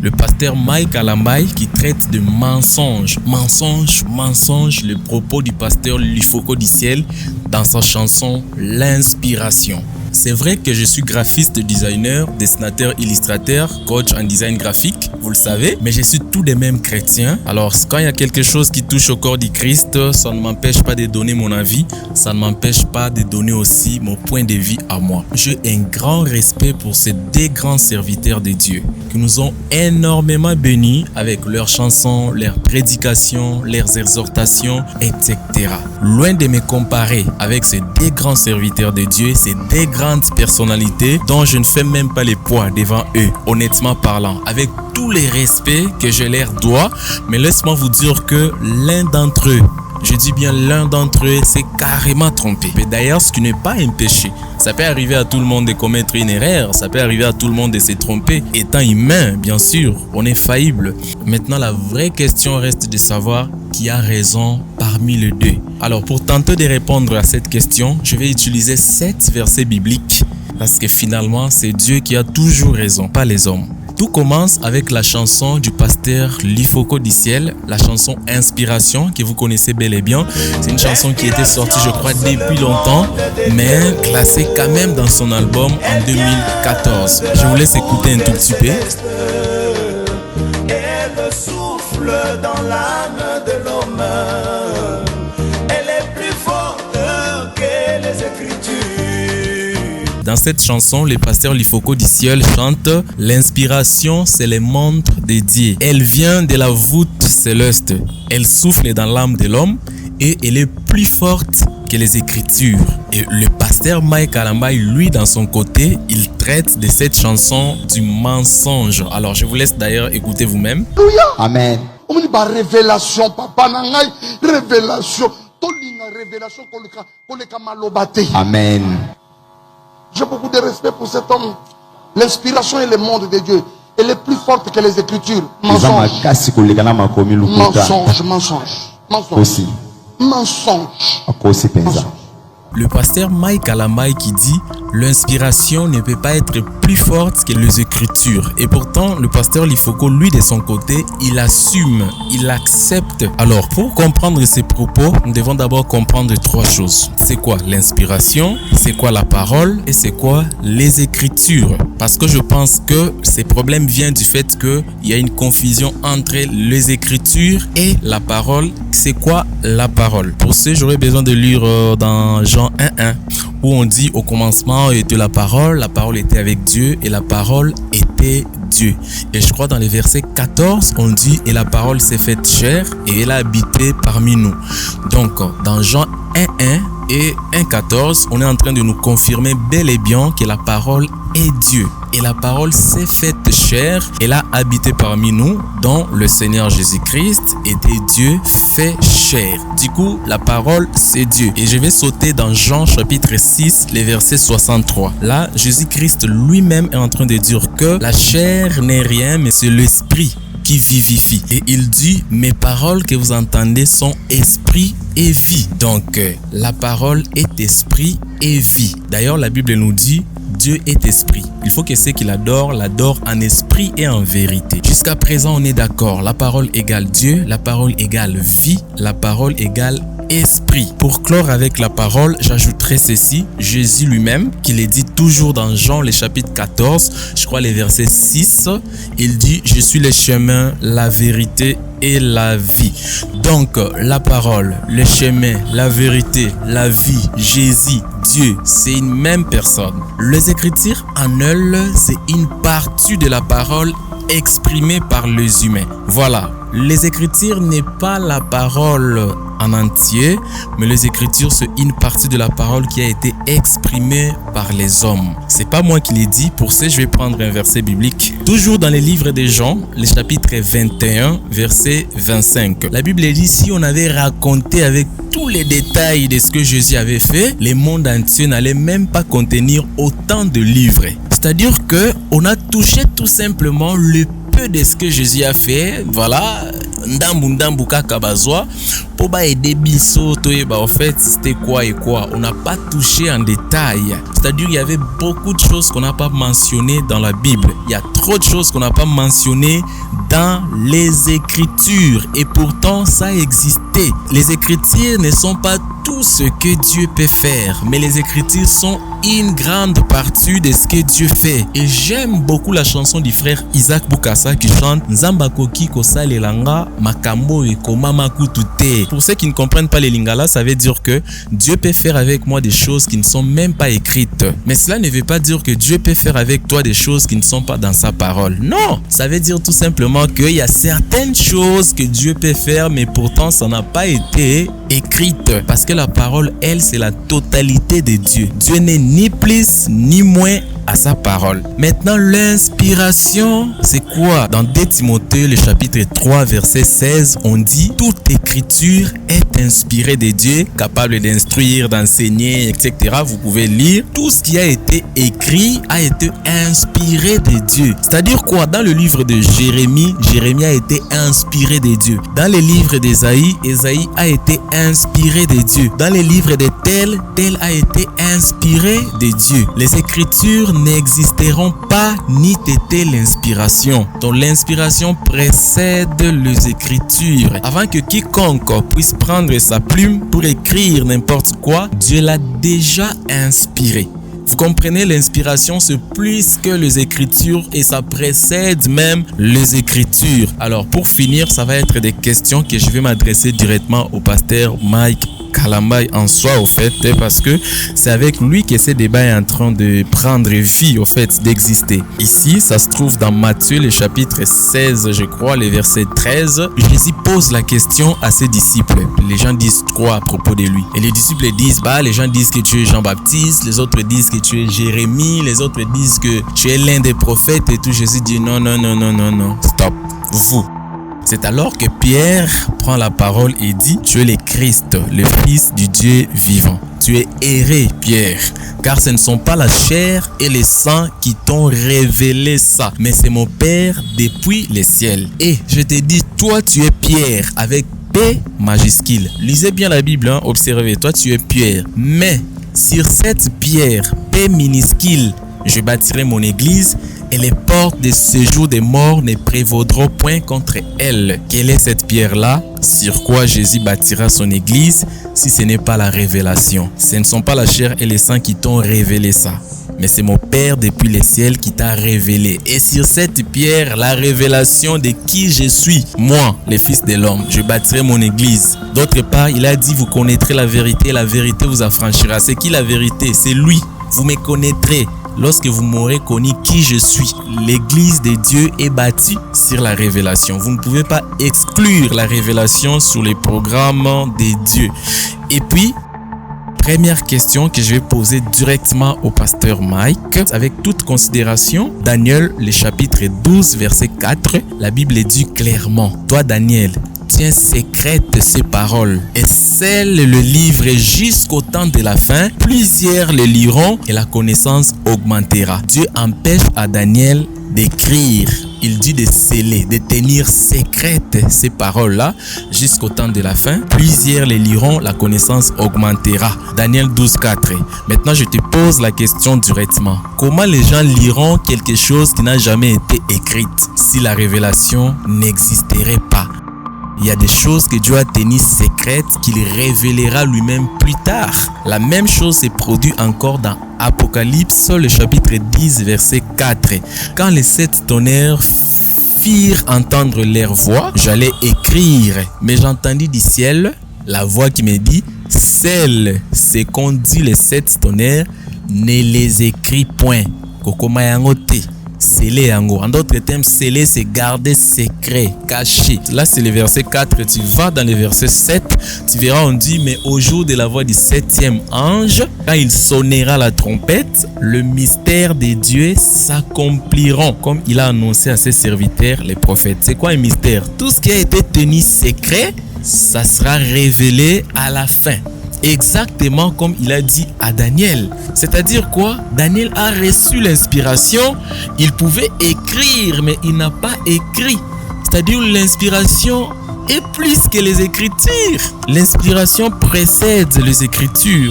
Le pasteur Mike Alambai qui traite de mensonges, le propos du pasteur Lifoko du ciel dans sa chanson L'inspiration. C'est vrai que je suis graphiste, designer, dessinateur, illustrateur, coach en design graphique, vous le savez, mais je suis tout de même chrétien. Alors, quand il y a quelque chose qui touche au corps du Christ, ça ne m'empêche pas de donner mon avis, ça ne m'empêche pas de donner aussi mon point de vue à moi. J'ai un grand respect pour ces deux grands serviteurs de Dieu qui nous ont énormément bénis avec leurs chansons, leurs prédications, leurs exhortations, etc. Loin de me comparer avec ces deux grands serviteurs de Dieu, ces deux grandes personnalités dont je ne fais même pas les poids devant eux, honnêtement parlant, avec tous les respects que je leur dois, mais laisse-moi vous dire que l'un d'entre eux, je dis bien l'un d'entre eux, s'est carrément trompé. Mais d'ailleurs, ce qui n'est pas un péché. Ça peut arriver à tout le monde de commettre une erreur, ça peut arriver à tout le monde de se tromper. Étant humain, bien sûr, on est faillible. Maintenant, la vraie question reste de savoir qui a raison parmi les deux. Alors, pour tenter de répondre à cette question, je vais utiliser 7 versets bibliques parce que finalement, c'est Dieu qui a toujours raison, pas les hommes. Tout commence avec la chanson du pasteur Lifoko du ciel, la chanson Inspiration que vous connaissez bel et bien. C'est une chanson qui était sortie, je crois, depuis longtemps, mais classée quand même dans son album en 2014. Je vous laisse écouter un tout petit peu. Et le souffle dans l'âme de l'homme, elle est plus forte que les Écritures. Dans cette chanson, le pasteur Lifoko du ciel chante « L'inspiration, c'est le montre de Dieu. Elle vient de la voûte céleste. Elle souffle dans l'âme de l'homme et elle est plus forte que les Écritures. » Et le pasteur Mike Alambai, lui, dans son côté, il traite de cette chanson du mensonge. Alors, je vous laisse d'ailleurs écouter vous-même. Amen. Révélation, papa, révélation. Amen. J'ai beaucoup de respect pour cet homme. L'inspiration est le monde de Dieu. Elle est plus forte que les Écritures. Mensonge. Le pasteur Mike Alambai qui dit « L'inspiration ne peut pas être plus forte que les Écritures. » Et pourtant, le pasteur Lifoko, lui, de son côté, il assume, il accepte. Alors, pour comprendre ces propos, nous devons d'abord comprendre 3 choses. C'est quoi l'inspiration? C'est quoi la parole? Et c'est quoi les Écritures? Parce que je pense que ces problèmes viennent du fait qu'il y a une confusion entre les Écritures et la parole. C'est quoi la parole? Pour ce, j'aurais besoin de lire dans Jean 1:1 où on dit au commencement était la parole était avec Dieu et la parole était Dieu. Et je crois dans les versets 14 on dit et la parole s'est faite chair et elle a habité parmi nous. Donc dans Jean 1:1 et 1:14 on est en train de nous confirmer bel et bien que la parole est Dieu. Et la parole s'est faite chair, elle a habité parmi nous, dont le Seigneur Jésus-Christ était Dieu fait chair. Du coup, la parole, c'est Dieu. Et je vais sauter dans Jean chapitre 6, les versets 63. Là, Jésus-Christ lui-même est en train de dire que la chair n'est rien, mais c'est l'esprit qui vivifie. Et il dit, mes paroles que vous entendez sont esprit et vie. Donc, la parole est esprit et vie. D'ailleurs, la Bible nous dit, Dieu est esprit. Il faut que ceux qui l'adorent en esprit et en vérité. Jusqu'à présent, on est d'accord. La parole égale Dieu, la parole égale vie, la parole égale esprit. Pour clore avec la parole, j'ajouterai ceci. Jésus lui-même, qui le dit toujours dans Jean, le chapitre 14, je crois les versets 6, il dit « Je suis le chemin, la vérité et la vie ». Donc, la parole, le chemin, la vérité, la vie, Jésus, Dieu, c'est une même personne. Les Écritures en elles, c'est une partie de la parole exprimée par les humains. Voilà, les Écritures n'est pas la parole en entier, mais les Écritures, c'est une partie de la parole qui a été exprimée par les hommes. C'est pas moi qui l'ai dit, pour ça, je vais prendre un verset biblique. Toujours dans les livres de Jean, le chapitre 21, verset 25. La Bible dit, si on avait raconté avec tous les détails de ce que Jésus avait fait, le monde entier n'allait même pas contenir autant de livres. C'est-à-dire que on a touché tout simplement le peu de ce que Jésus a fait. Voilà, ndambu kaka bazwa pour aider biso toyeba en fait c'était quoi et quoi. On n'a pas touché en détail. C'est-à-dire il y avait beaucoup de choses qu'on n'a pas mentionnées dans la Bible. Il y a trop de choses qu'on n'a pas mentionnées dans les Écritures et pourtant ça existait. Les Écritures ne sont pas tout ce que Dieu peut faire, mais les Écritures sont une grande partie de ce que Dieu fait. Et j'aime beaucoup la chanson du frère Isaac Bukasa qui chante Nzamba koki kosalelanga makambo ekomama kutute. Pour ceux qui ne comprennent pas les lingala, ça veut dire que Dieu peut faire avec moi des choses qui ne sont même pas écrites. Mais cela ne veut pas dire que Dieu peut faire avec toi des choses qui ne sont pas dans sa parole. Non, ça veut dire tout simplement qu'il y a certaines choses que Dieu peut faire, mais pourtant ça n'a pas été écrite. Parce que la parole, elle, c'est la totalité de Dieu. Dieu n'est ni plus ni moins à sa parole. Maintenant, l'inspiration, c'est quoi? Dans 2 Timothée, le chapitre 3, verset 16, on dit « Toute écriture est inspirée de Dieu, capable d'instruire, d'enseigner, etc. » Vous pouvez lire. Tout ce qui a été écrit a été inspiré de Dieu. C'est-à-dire quoi? Dans le livre de Jérémie, Jérémie a été inspiré de Dieu. Dans le livre d'Ésaïe, Ésaïe a été inspiré de Dieu. Dans les livres de Tel, Tel a été inspiré de Dieu. Les écritures n'existeront pas ni t'était l'inspiration. Donc l'inspiration précède les écritures. Avant que quiconque puisse prendre sa plume pour écrire n'importe quoi, Dieu l'a déjà inspiré. Vous comprenez, l'inspiration c'est plus que les écritures et ça précède même les écritures. Alors pour finir, ça va être des questions que je vais m'adresser directement au pasteur Mike Kalambai en soi au fait, parce que c'est avec lui que ce débat est en train de prendre vie au fait, d'exister. Ici, ça se trouve dans Matthieu le chapitre 16, je crois, le verset 13. Jésus pose la question à ses disciples. Les gens disent quoi à propos de lui? Et les disciples disent, les gens disent que tu es Jean-Baptiste, les autres disent que tu es Jérémie, les autres disent que tu es l'un des prophètes et tout. Jésus dit non, stop, vous. C'est alors que Pierre prend la parole et dit « Tu es le Christ, le Fils du Dieu vivant. Tu es erré, Pierre, car ce ne sont pas la chair et le sang qui t'ont révélé ça, mais c'est mon Père depuis les ciels. Et je te dis, toi tu es Pierre avec P majuscule. » Lisez bien la Bible, observez, toi tu es Pierre. Mais sur cette pierre, P minuscule, je bâtirai mon église et les portes de séjour des morts ne prévaudront point contre elle. Quelle est cette pierre-là? Sur quoi Jésus bâtira son église si ce n'est pas la révélation? Ce ne sont pas la chair et le sang qui t'ont révélé ça, mais c'est mon Père depuis les ciels qui t'a révélé. Et sur cette pierre, la révélation de qui je suis, moi, le Fils de l'homme, je bâtirai mon église. D'autre part, il a dit, vous connaîtrez la vérité vous affranchira. C'est qui la vérité? C'est lui. Vous me connaîtrez lorsque vous m'aurez connu qui je suis. L'église de Dieu est bâtie sur la révélation. Vous ne pouvez pas exclure la révélation sur les programmes de Dieu. Et puis, première question que je vais poser directement au pasteur Mike, avec toute considération, Daniel, le chapitre 12, verset 4, la Bible dit clairement, toi Daniel, tiens secrète ces paroles et scelle le livre jusqu'au temps de la fin. Plusieurs le liront et la connaissance augmentera. Dieu empêche à Daniel d'écrire. Il dit de sceller, de tenir secrète ces paroles-là jusqu'au temps de la fin. Plusieurs les liront, la connaissance augmentera. Daniel 12, 4. Maintenant, je te pose la question directement. Comment les gens liront quelque chose qui n'a jamais été écrite si la révélation n'existerait pas? Il y a des choses que Dieu a tenues secrètes qu'il révélera lui-même plus tard. La même chose se produit encore dans Apocalypse, le chapitre 10, verset 4. Quand les 7 tonnerres firent entendre leur voix, j'allais écrire, mais j'entendis du ciel la voix qui me dit, celles, ce qu'ont dit les 7 tonnerres, ne les écris point. Kokomayangote. Sceller yango. En d'autres termes, sceller c'est garder secret, caché. Là c'est le verset 4, tu vas dans le verset 7, tu verras on dit mais au jour de la voix du 7e ange, quand il sonnera la trompette, le mystère des dieux s'accompliront comme il a annoncé à ses serviteurs les prophètes. C'est quoi un mystère? Tout ce qui a été tenu secret, ça sera révélé à la fin. Exactement comme il a dit à Daniel. C'est-à-dire quoi? Daniel a reçu l'inspiration, il pouvait écrire mais il n'a pas écrit. C'est-à-dire l'inspiration est plus que les Écritures. L'inspiration précède les Écritures.